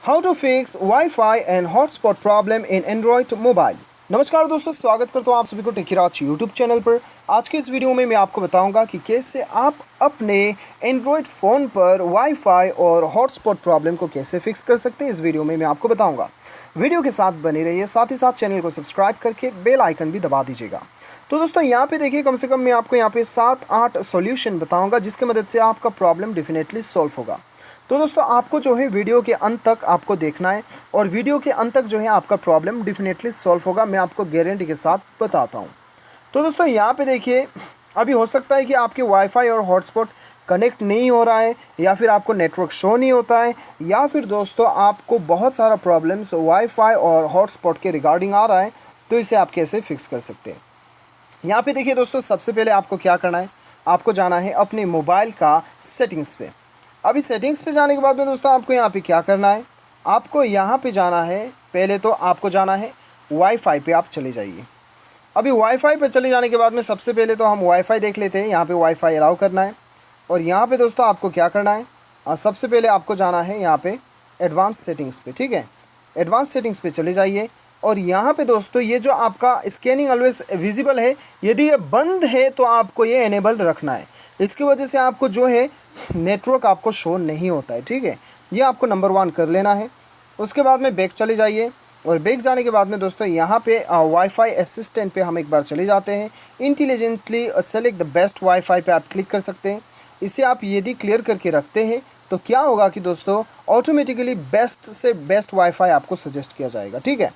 How to fix Wi-Fi and hotspot problem in Android mobile। नमस्कार दोस्तों, स्वागत करता हूँ आप सभी को टेकीराज यूट्यूब चैनल पर। आज के इस वीडियो में मैं आपको बताऊंगा कि कैसे आप अपने एंड्रॉयड फ़ोन पर वाईफाई और हॉटस्पॉट प्रॉब्लम को कैसे फिक्स कर सकते हैं। इस वीडियो में मैं आपको बताऊंगा। वीडियो के साथ बने रहिए, साथ ही साथ चैनल को सब्सक्राइब करके बेल आइकन भी दबा दीजिएगा। तो दोस्तों यहाँ पे देखिए, कम से कम मैं आपको यहाँ पे 7-8 सॉल्यूशन बताऊँगा जिसकी मदद से आपका प्रॉब्लम डेफिनेटली सॉल्व होगा। तो दोस्तों आपको जो है वीडियो के अंत तक आपको देखना है और वीडियो के अंत तक जो है आपका प्रॉब्लम डेफिनेटली सॉल्व होगा, मैं आपको गारंटी के साथ बताता हूँ। तो दोस्तों यहाँ पे देखिए, अभी हो सकता है कि आपके वाईफाई और हॉटस्पॉट कनेक्ट नहीं हो रहा है, या फिर आपको नेटवर्क शो नहीं होता है, या फिर दोस्तों आपको बहुत सारा प्रॉब्लम्स वाईफाई और हॉटस्पॉट के रिगार्डिंग आ रहा है। तो इसे आप कैसे फिक्स कर सकते हैं। यहाँ पे देखिए दोस्तों, सबसे पहले आपको क्या करना है, आपको जाना है अपने मोबाइल का सेटिंग्स पे। अभी सेटिंग्स पे जाने के बाद में दोस्तों आपको यहाँ पे क्या करना है, आपको यहाँ पे जाना है, पहले तो आपको जाना है वाईफाई पे आप चले जाइए। अभी वाईफाई पे चले जाने के बाद में सबसे पहले तो हम वाईफाई देख लेते हैं। यहाँ पे वाईफाई अलाउ करना है और यहाँ पे दोस्तों आपको क्या करना है, सबसे पहले आपको जाना है यहाँ पे एडवांस सेटिंग्स पे। ठीक है, एडवांस सेटिंग्स पे चले जाइए और यहाँ पे दोस्तों ये जो आपका स्कैनिंग ऑलवेज विजिबल है, यदि ये बंद है तो आपको ये एनेबल रखना है। इसकी वजह से आपको जो है नेटवर्क आपको शो नहीं होता है। ठीक है, ये आपको नंबर 1 कर लेना है। उसके बाद में बैक चले जाइए और बैक जाने के बाद में दोस्तों यहाँ पे वाईफाई असिस्टेंट पे हम एक बार चले जाते हैं। Intelligently select the best wifi पे आप क्लिक कर सकते हैं। इसे आप यदि क्लियर करके रखते हैं तो क्या होगा कि दोस्तों ऑटोमेटिकली बेस्ट से बेस्ट वाईफाई आपको सजेस्ट किया जाएगा। ठीक है,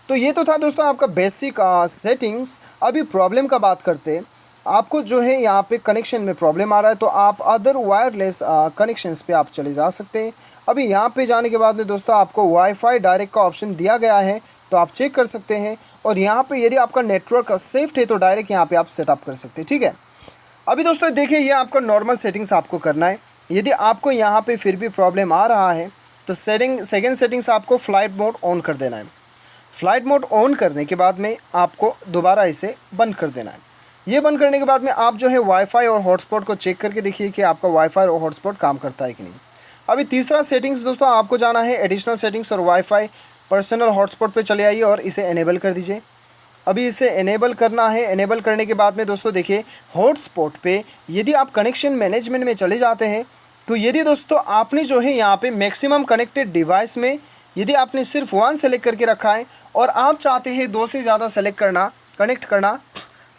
तो ये तो था दोस्तों आपका बेसिक सेटिंग्स। अभी प्रॉब्लम का बात करते हैं। आपको जो है यहाँ पे कनेक्शन में प्रॉब्लम आ रहा है तो आप अदर वायरलेस कनेक्शंस पे आप चले जा सकते हैं। अभी यहाँ पे जाने के बाद में दोस्तों आपको वाईफाई डायरेक्ट का ऑप्शन दिया गया है, तो आप चेक कर सकते हैं। और यहाँ पे यदि आपका नेटवर्क सेफ है तो डायरेक्ट यहाँ पे आप सेटअप कर सकते हैं। ठीक है, अभी दोस्तों देखिए, ये आपका नॉर्मल सेटिंग्स आपको करना है। यदि आपको यहाँ पर फिर भी प्रॉब्लम आ रहा है तो सेकेंड सेटिंग्स आपको फ्लाइट मोड ऑन कर देना है। फ्लाइट मोड ऑन करने के बाद में आपको दोबारा इसे बंद कर देना है। ये बंद करने के बाद में आप जो है वाईफाई और हॉटस्पॉट को चेक करके देखिए कि आपका वाईफाई और हॉटस्पॉट काम करता है कि नहीं। अभी तीसरा सेटिंग्स दोस्तों आपको जाना है एडिशनल सेटिंग्स और वाईफाई पर्सनल हॉटस्पॉट पे चले आइए और इसे एनेबल कर दीजिए। अभी इसे एनेबल करना है। एनेबल करने के बाद में दोस्तों देखिए, हॉटस्पॉट पे यदि आप कनेक्शन मैनेजमेंट में चले जाते हैं तो यदि दोस्तों आपने जो है यहाँ पे मैक्सिमम कनेक्टेड डिवाइस में यदि आपने सिर्फ 1 सेलेक्ट करके रखा है और आप चाहते हैं 2 से ज़्यादा सेलेक्ट करना, कनेक्ट करना,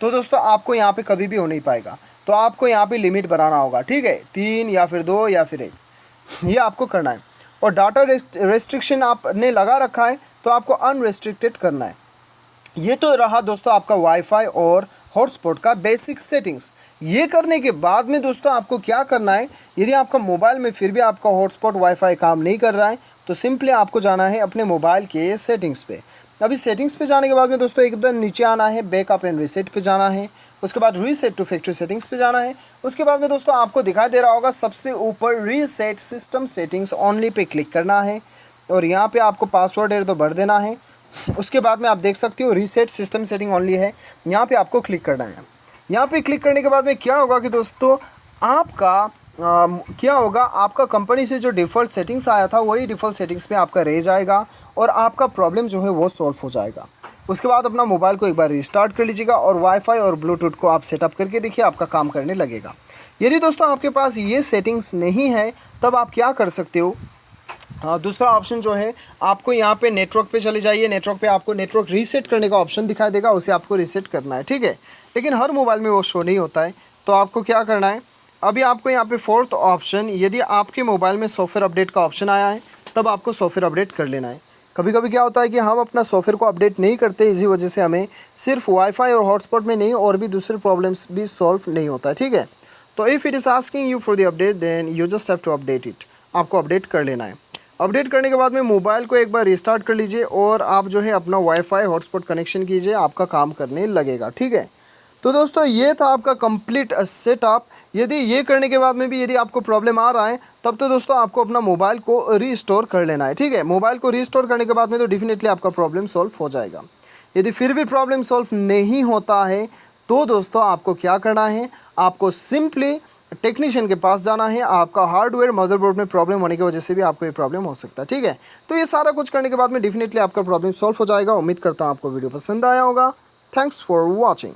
तो दोस्तों आपको यहाँ पे कभी भी हो नहीं पाएगा। तो आपको यहाँ पे लिमिट बनाना होगा। ठीक है, 3 या फिर 2 या फिर 1, ये आपको करना है। और डाटा रेस्ट्रिक्शन आपने लगा रखा है तो आपको अनरेस्ट्रिक्टेड करना है। ये तो रहा दोस्तों आपका वाईफाई और हॉटस्पॉट का बेसिक सेटिंग्स। ये करने के बाद में दोस्तों आपको क्या करना है, यदि आपका मोबाइल में फिर भी आपका हॉटस्पॉट वाईफाई काम नहीं कर रहा है तो सिंपली आपको जाना है अपने मोबाइल के सेटिंग्स पे। अभी सेटिंग्स पे जाने के बाद में दोस्तों एकदम नीचे आना है, बैकअप एंड रीसेट पे जाना है। उसके बाद रीसेट टू फैक्ट्री सेटिंग्स पे जाना है। उसके बाद में दोस्तों आपको दिखाई दे रहा होगा सबसे ऊपर reset system settings only pay click करना है और यहाँ पे आपको पासवर्ड है तो भर देना है। उसके बाद में आप देख सकते हो रीसेट सिस्टम सेटिंग ओनली है, यहाँ पे आपको क्लिक करना है। यहाँ पे क्लिक करने के बाद में क्या होगा कि दोस्तों आपका क्या होगा, आपका कंपनी से जो डिफ़ॉल्ट सेटिंग्स आया था वही डिफ़ॉल्ट सेटिंग्स में आपका रह जाएगा और आपका प्रॉब्लम जो है वो सॉल्व हो जाएगा। उसके बाद अपना मोबाइल को एक बार रिस्टार्ट कर लीजिएगा और वाईफाई और ब्लूटूथ को आप सेटअप करके देखिए, आपका काम करने लगेगा। यदि दोस्तों आपके पास ये सेटिंग्स नहीं है तब आप क्या कर सकते हो, दूसरा ऑप्शन जो है आपको यहाँ पे नेटवर्क पे चले जाइए। नेटवर्क पे आपको नेटवर्क रीसेट करने का ऑप्शन दिखाई देगा, उसे आपको रीसेट करना है। ठीक है, लेकिन हर मोबाइल में वो शो नहीं होता है। तो आपको क्या करना है, अभी आपको यहाँ पे 4th ऑप्शन, यदि आपके मोबाइल में सॉफ्टवेयर अपडेट का ऑप्शन आया है तब आपको सॉफ्टवेयर अपडेट कर लेना है। कभी कभी क्या होता है कि हम अपना सॉफ्टवेयर को अपडेट नहीं करते, इसी वजह से हमें सिर्फ वाईफाई और हॉटस्पॉट में नहीं और भी दूसरे प्रॉब्लम्स भी सॉल्व नहीं होता है। ठीक है, तो if it is asking you for the update then you just have to update it. आपको अपडेट कर लेना है। अपडेट करने के बाद में मोबाइल को एक बार रिस्टार्ट कर लीजिए और आप जो है अपना वाईफाई हॉटस्पॉट कनेक्शन कीजिए, आपका काम करने लगेगा। ठीक है, तो दोस्तों ये था आपका कंप्लीट सेटअप। यदि ये करने के बाद में भी यदि आपको प्रॉब्लम आ रहा है तब तो दोस्तों आपको अपना मोबाइल को रीस्टोर कर लेना है। ठीक है, मोबाइल को रीस्टोर करने के बाद में तो डेफिनेटली आपका प्रॉब्लम सॉल्व हो जाएगा। यदि फिर भी प्रॉब्लम सॉल्व नहीं होता है तो दोस्तों आपको क्या करना है, आपको सिंपली टेक्नीशियन के पास जाना है। आपका हार्डवेयर मदरबोर्ड में प्रॉब्लम होने की वजह से भी आपको ये प्रॉब्लम हो सकता है, ठीक है। तो ये सारा कुछ करने के बाद में डेफिनेटली आपका प्रॉब्लम सॉल्व हो जाएगा। उम्मीद करता हूँ आपको वीडियो पसंद आया होगा। Thanks for watching.